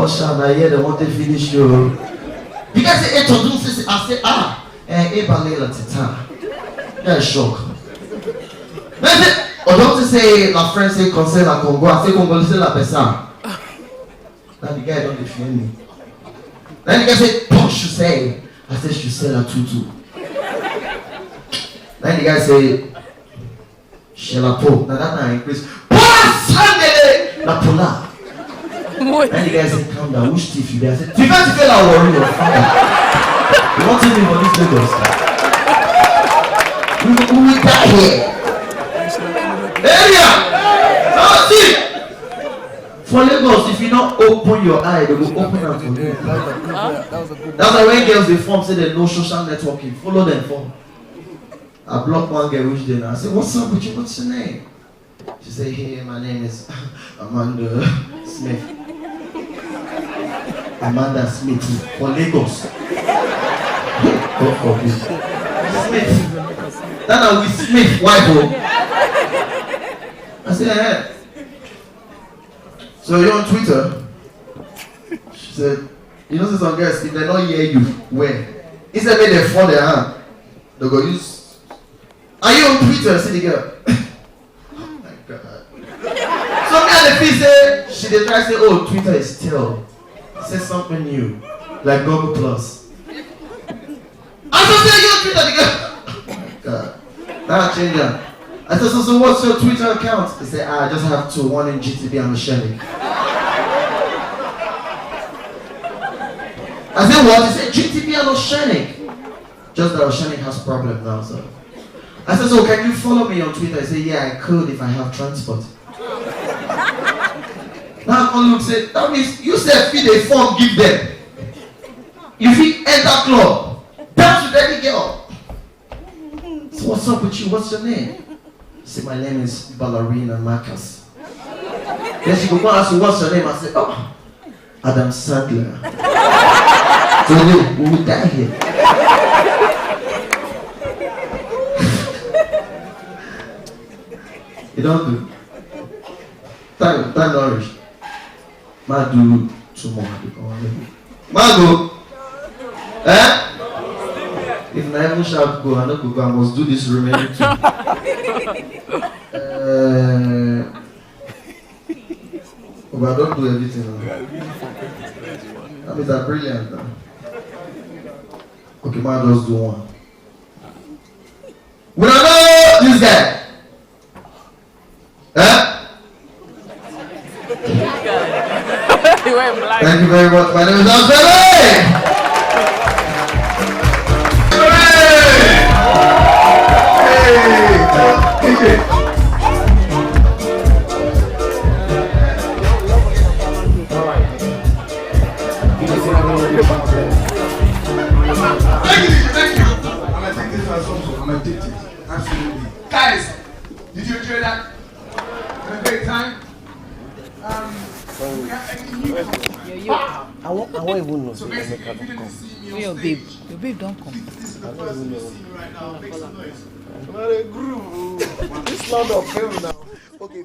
shall I hear they want to finish you? You guys say, I say, Balela Tita. That's shock. Or don't say, la friend say, conseil la Congo, I say, Congolese la personne. Now the guy don't defend me. Then the guy say, push, you say. I said, she said a tutu. Then the guy say, Shelapo. Now that time increase. Sunday! La Pola. Then the guy say, calm down. Which thief you there? I said, you can't feel our worry your father. You want to me for this Lagos? We will die here. Area! Now see! For Lagos, if you don't open your eye, they will open up for you. That's why when girls they form say they know social networking, follow them form. I blocked one girl which day now. I said, what's up with you? What's your name? She said, hey, my name is Amanda Smith. Amanda Smith for Lagos. God forbid. Smith. That now we Smith, white boy. I said, hey. So you're on Twitter? She said, you know some girls, if they don't hear you, where? Instead of they fall their hand, they go use. Are you on Twitter? I see the girl. Oh my God. So me and the fee say, she they try to say, oh, Twitter is still. Say something new, like Google Plus. I just say you on Twitter, the girl. Oh my God. Now I change that. I said, so what's your Twitter account? They say, I just have two, one in GTB and Oceanic. I said, what? He said, GTB and Oceanic. Just that Oceanic has problem now, so. I said, so can you follow me on Twitter? I said, yeah, I could if I have transport. Now I look say, that means you said feed a form, give them. If you enter club, dance with any girl. So what's up with you? What's your name? Say, my name is Ballerina Marcus. Then she go and ask you, what's your name? I say, oh, Adam Sandler. So we will die here. You don't do. Time nourish. Ma do tomorrow. Go. Eh? If I ever shout go, I don't go. I must do this remaining two. But I don't do everything. That means I'm brilliant now. Okay, man, just do one. We don't know this guy. Huh? Thank you very much. My name is Alfred. Absolutely. Guys, did you enjoy that? Had a great time? I won't even know. So basically, if you didn't see me on Your stage, babe don't come. this is the person who's seeing me right now. Make some noise. What a groove. This land of hell now. Okay.